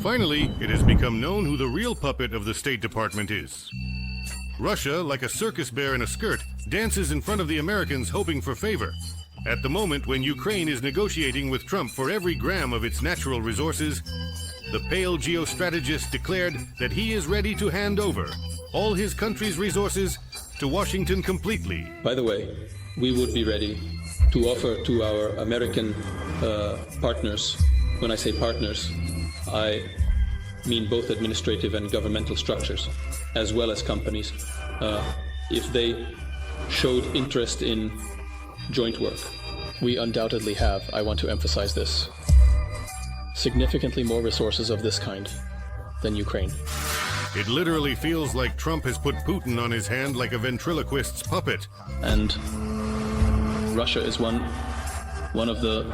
Finally, it has become known who the real puppet of the State Department is. Russia, like a circus bear in a skirt, dances in front of the Americans hoping for favor. At the moment when Ukraine is negotiating with Trump for every gram of its natural resources, the pale geostrategist declared that he is ready to hand over all his country's resources to Washington completely. By the way, we would be ready to offer to our American partners, when I say partners, I mean both administrative and governmental structures, as well as companies, if they showed interest in joint work. We undoubtedly have, I want to emphasize this, significantly more resources of this kind than Ukraine. It literally feels like Trump has put Putin on his hand like a ventriloquist's puppet. And Russia is one of the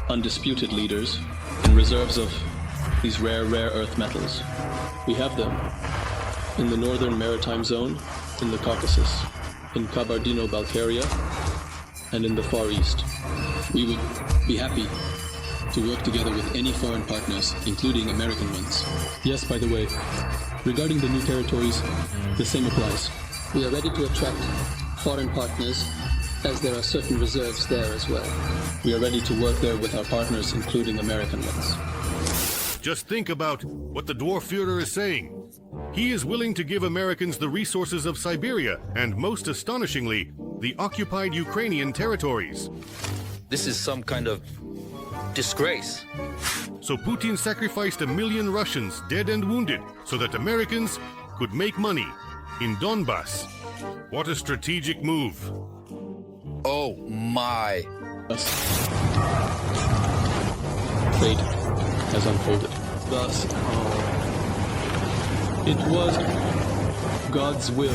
undisputed leaders in reserves of these rare earth metals. We have them in the northern maritime zone, in the Caucasus, in Kabardino-Balkaria, and in the Far East. We would be happy to work together with any foreign partners, including American ones. Yes, by the way, regarding the new territories, the same applies. We are ready to attract foreign partners, as there are certain reserves there as well. We are ready to work there with our partners, including American ones. Just think about what the Dwarf Führer is saying. He is willing to give Americans the resources of Siberia and, most astonishingly, the occupied Ukrainian territories. This is some kind of disgrace. So Putin sacrificed 1 million Russians, dead and wounded, so that Americans could make money in Donbass. What a strategic move. Oh my. Fate has unfolded. Thus, it was God's will.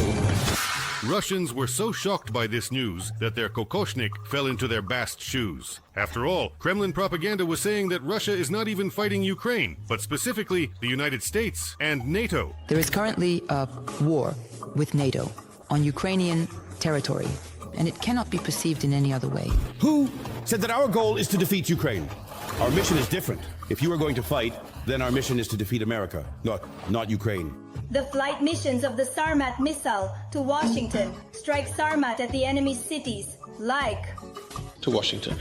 Russians were so shocked by this news that their kokoshnik fell into their bast shoes. After all, Kremlin propaganda was saying that Russia is not even fighting Ukraine, but specifically the United States and NATO. There is currently a war with NATO on Ukrainian territory, and it cannot be perceived in any other way. Who said that our goal is to defeat Ukraine? Our mission is different. If you are going to fight, then our mission is to defeat America, not Ukraine. The flight missions of the Sarmat missile to Washington strike Sarmat at the enemy's cities, like... To Washington.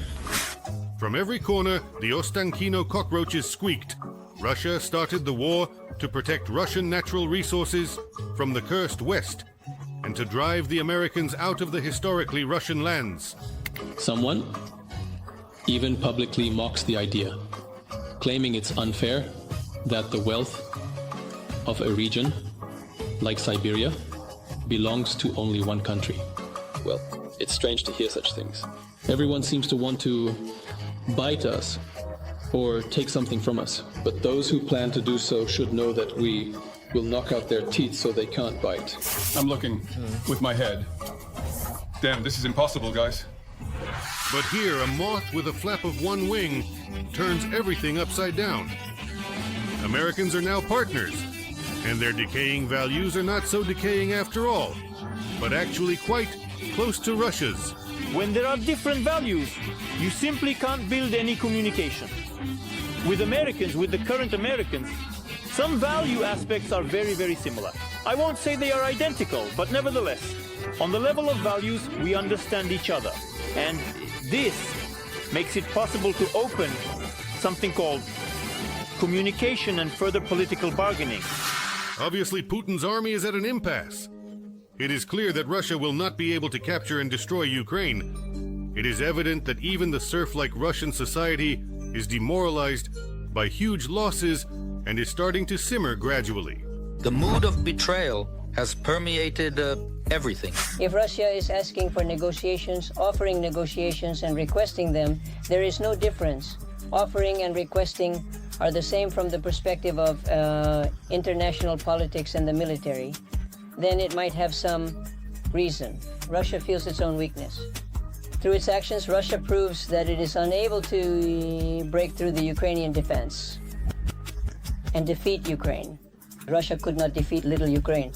From every corner, the Ostankino cockroaches squeaked. Russia started the war to protect Russian natural resources from the cursed West, and to drive the Americans out of the historically Russian lands. Someone even publicly mocks the idea, claiming it's unfair that the wealth of a region like Siberia belongs to only one country. Well, it's strange to hear such things. Everyone seems to want to bite us or take something from us, but those who plan to do so should know that we will knock out their teeth so they can't bite. I'm looking with my head. Damn, this is impossible, guys. But here, a moth with a flap of one wing turns everything upside down. Americans are now partners, and their decaying values are not so decaying after all, but actually quite close to Russia's. When there are different values, you simply can't build any communication. With Americans, with the current Americans, some value aspects are very, very similar. I won't say they are identical, but nevertheless, on the level of values, we understand each other. And this makes it possible to open something called communication and further political bargaining. Obviously, Putin's army is at an impasse. It is clear that Russia will not be able to capture and destroy Ukraine. It is evident that even the serf-like Russian society is demoralized by huge losses and is starting to simmer gradually. The mood of betrayal has permeated everything. If Russia is asking for negotiations, offering negotiations and requesting them, there is no difference. Offering and requesting are the same from the perspective of international politics and the military. Then it might have some reason. Russia feels its own weakness. Through its actions, Russia proves that it is unable to break through the Ukrainian defense and defeat Ukraine. Russia could not defeat little Ukraine.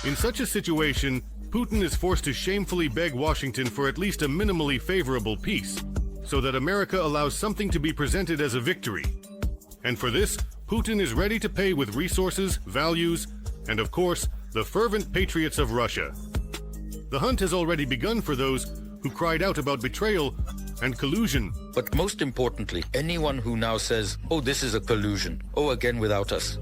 In such a situation, Putin is forced to shamefully beg Washington for at least a minimally favorable peace. so that America allows something to be presented as a victory. And for this, Putin is ready to pay with resources, values, and of course, the fervent patriots of Russia. The hunt has already begun for those who cried out about betrayal and collusion. But most importantly, anyone who now says, oh, this is a collusion, oh, again without us.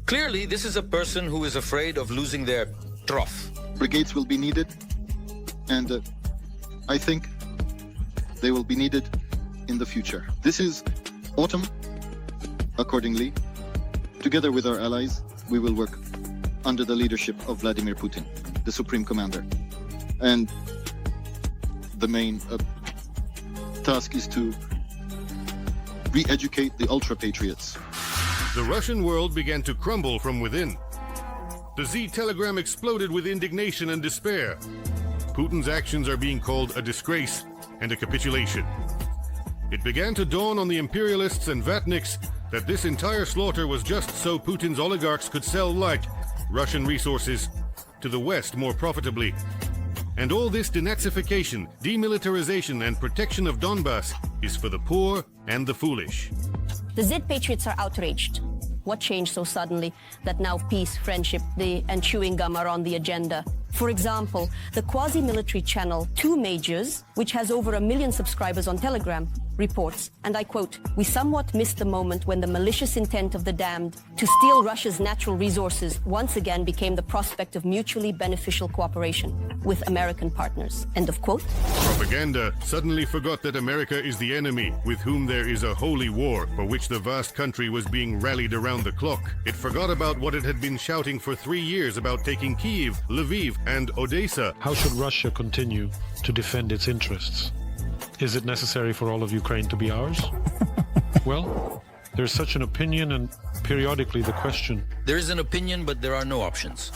Clearly, this is a person who is afraid of losing their trough. Brigades will be needed, and I think they will be needed in the future. This is autumn. Accordingly, together with our allies, we will work under the leadership of Vladimir Putin, the Supreme Commander. And the main task is to re-educate the ultra-patriots. The Russian world began to crumble from within. The Z-telegram exploded with indignation and despair. Putin's actions are being called a disgrace and a capitulation. It began to dawn on the imperialists and vatniks that this entire slaughter was just so Putin's oligarchs could sell light Russian resources to the West more profitably. And all this denazification, demilitarization, and protection of Donbass is for the poor and the foolish. The Z-patriots are outraged. What changed so suddenly that now peace, friendship, and chewing gum are on the agenda? For example, the quasi-military channel 2 Majors, which has over 1 million subscribers on Telegram, reports, and I quote, "We somewhat missed the moment when the malicious intent of the damned to steal Russia's natural resources once again became the prospect of mutually beneficial cooperation with American partners." End of quote. Propaganda suddenly forgot that America is the enemy with whom there is a holy war for which the vast country was being rallied around the clock. It forgot about what it had been shouting for 3 years about taking Kyiv, Lviv, and Odessa. How should Russia continue to defend its interests? Is it necessary for all of Ukraine to be ours? Well, there's such an opinion, and periodically the question. There is an opinion, but there are no options.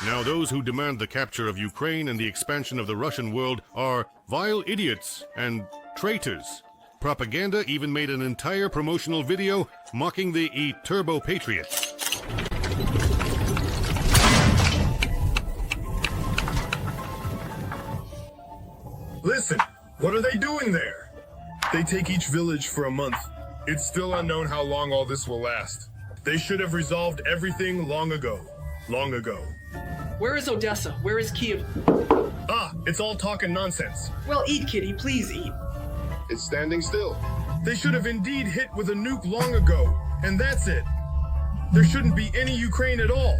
Now those who demand the capture of Ukraine and the expansion of the Russian world are vile idiots and traitors. Propaganda even made an entire promotional video mocking the turbo patriots. Listen, what are they doing there? They take each village for a month. It's still unknown how long all this will last. They should have resolved everything long ago. Long ago. Where is Odessa? Where is Kyiv? Ah, it's all talk and nonsense. Well, eat, kitty, please eat. It's standing still. They should have indeed hit with a nuke long ago, and that's it. There shouldn't be any Ukraine at all.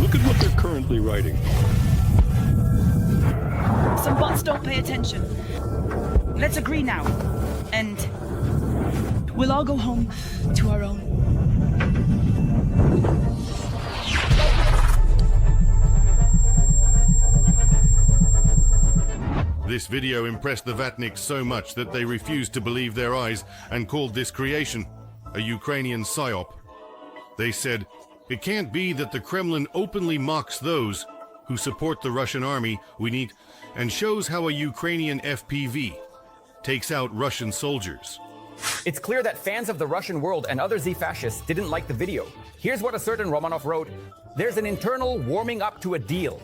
Look at what they're currently writing. Some bots don't pay attention. Let's agree now, and we'll all go home to our own. This video impressed the Vatniks so much that they refused to believe their eyes and called this creation a Ukrainian psyop. They said, "It can't be that the Kremlin openly mocks those who support the Russian army we need and shows how a Ukrainian FPV takes out Russian soldiers." It's clear that fans of the Russian world and other Z-fascists didn't like the video. Here's what a certain Romanov wrote. There's an internal warming up to a deal.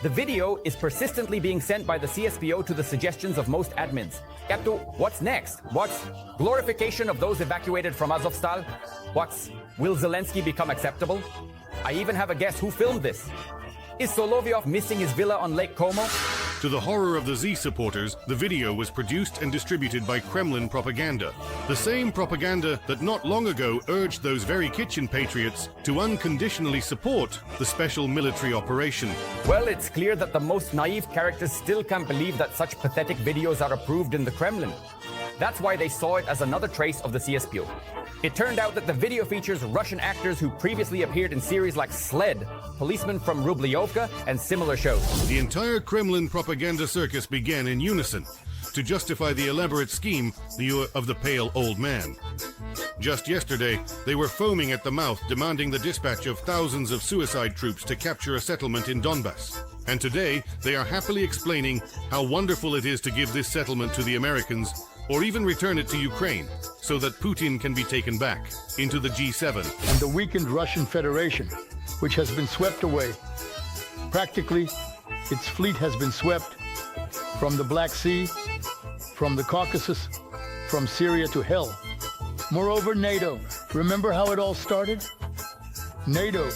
The video is persistently being sent by the CSPO to the suggestions of most admins. Capto, what's next? What's glorification of those evacuated from Azovstal? What's will Zelensky become acceptable? I even have a guess who filmed this. Is Solovyov missing his villa on Lake Como? To the horror of the Z supporters, the video was produced and distributed by Kremlin propaganda. The same propaganda that not long ago urged those very kitchen patriots to unconditionally support the special military operation. Well, it's clear that the most naive characters still can't believe that such pathetic videos are approved in the Kremlin. That's why they saw it as another trace of the CSPO. It turned out that the video features Russian actors who previously appeared in series like Sled, Policemen from Rubliovka, and similar shows. The entire Kremlin propaganda circus began in unison to justify the elaborate scheme of the pale old man. Just yesterday, they were foaming at the mouth, demanding the dispatch of thousands of suicide troops to capture a settlement in Donbass. And today, they are happily explaining how wonderful it is to give this settlement to the Americans, or even return it to Ukraine, so that Putin can be taken back into the G7. And the weakened Russian Federation, which has been swept away. Practically, its fleet has been swept from the Black Sea, from the Caucasus, from Syria to hell. Moreover, NATO. Remember how it all started? NATO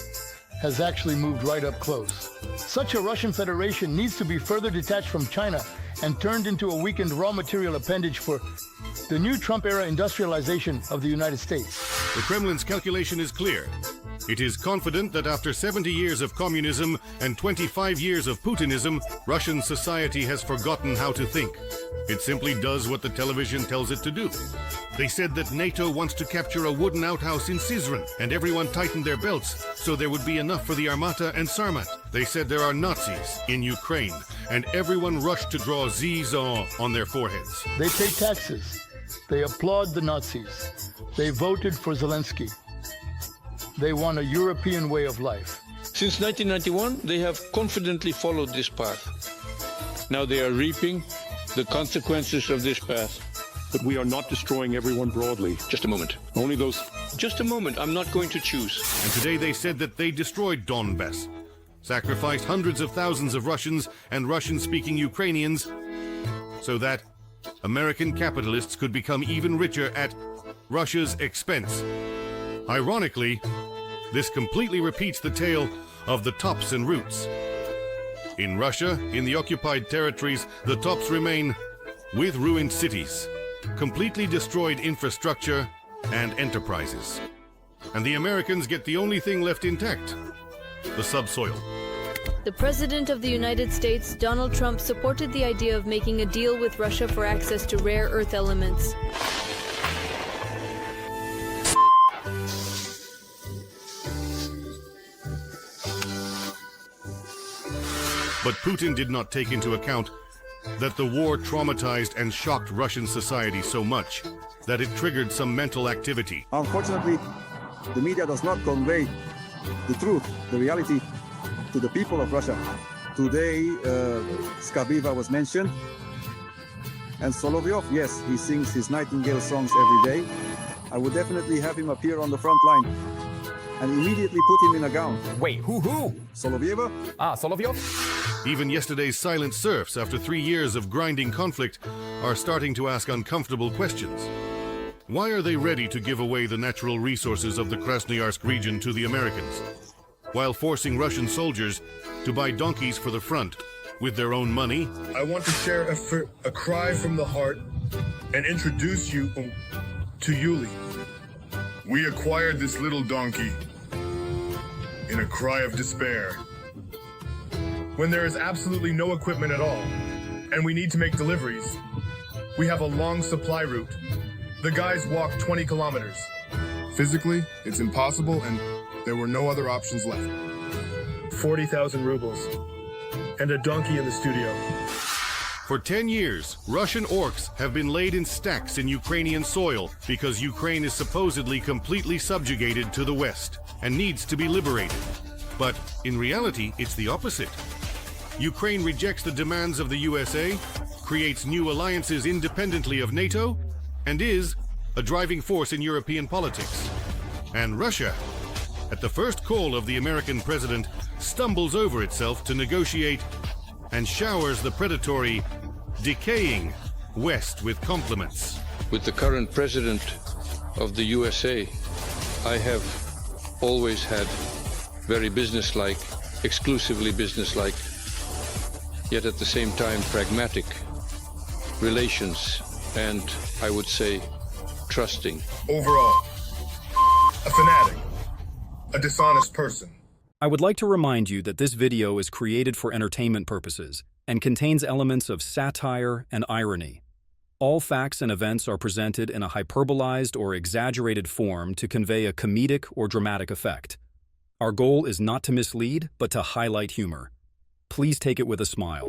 has actually moved right up close. Such a Russian Federation needs to be further detached from China and turned into a weakened raw material appendage for the new Trump-era industrialization of the United States. The Kremlin's calculation is clear. It is confident that after 70 years of communism and 25 years of Putinism, Russian society has forgotten how to think. It simply does what the television tells it to do. They said that NATO wants to capture a wooden outhouse in Sizran, and everyone tightened their belts so there would be enough for the Armata and Sarmat. They said there are Nazis in Ukraine, and everyone rushed to draw Z's on their foreheads. They pay taxes. They applaud the Nazis. They voted for Zelensky. They want a European way of life. Since 1991, they have confidently followed this path. Now they are reaping the consequences of this path. But we are not destroying everyone broadly. Just a moment. Only those... Just a moment. I'm not going to choose. And today they said that they destroyed Donbass, sacrificed hundreds of thousands of Russians and Russian-speaking Ukrainians so that American capitalists could become even richer at Russia's expense. Ironically, this completely repeats the tale of the tops and roots. In Russia, in the occupied territories, the tops remain with ruined cities, completely destroyed infrastructure and enterprises. And the Americans get the only thing left intact, the subsoil. The President of the United States, Donald Trump, supported the idea of making a deal with Russia for access to rare earth elements. But Putin did not take into account that the war traumatized and shocked Russian society so much that it triggered some mental activity. Unfortunately, the media does not convey the truth, the reality, to the people of Russia. Today, Skabiva was mentioned, and Solovyov, yes, he sings his Nightingale songs every day. I would definitely have him appear on the front line and immediately put him in a gown. Wait, who? Solovyeva? Ah, Solovyov? Even yesterday's silent serfs, after 3 years of grinding conflict, are starting to ask uncomfortable questions. Why are they ready to give away the natural resources of the Krasnoyarsk region to the Americans, while forcing Russian soldiers to buy donkeys for the front with their own money? I want to share a cry from the heart and introduce you to Yuli. We acquired this little donkey in a cry of despair, when there is absolutely no equipment at all, and we need to make deliveries. We have a long supply route. The guys walked 20 kilometers. Physically, it's impossible, and there were no other options left. 40,000 rubles, and a donkey in the studio. For 10 years, Russian orcs have been laid in stacks in Ukrainian soil because Ukraine is supposedly completely subjugated to the West and needs to be liberated. But in reality, it's the opposite. Ukraine rejects the demands of the USA, creates new alliances independently of NATO, and is a driving force in European politics. And Russia, at the first call of the American president, stumbles over itself to negotiate and showers the predatory, decaying West with compliments. With the current president of the USA, I have always had very businesslike, exclusively businesslike, yet at the same time pragmatic relations, and I would say trusting. Overall, a fanatic, a dishonest person. I would like to remind you that this video is created for entertainment purposes and contains elements of satire and irony. All facts and events are presented in a hyperbolized or exaggerated form to convey a comedic or dramatic effect. Our goal is not to mislead, but to highlight humor. Please take it with a smile.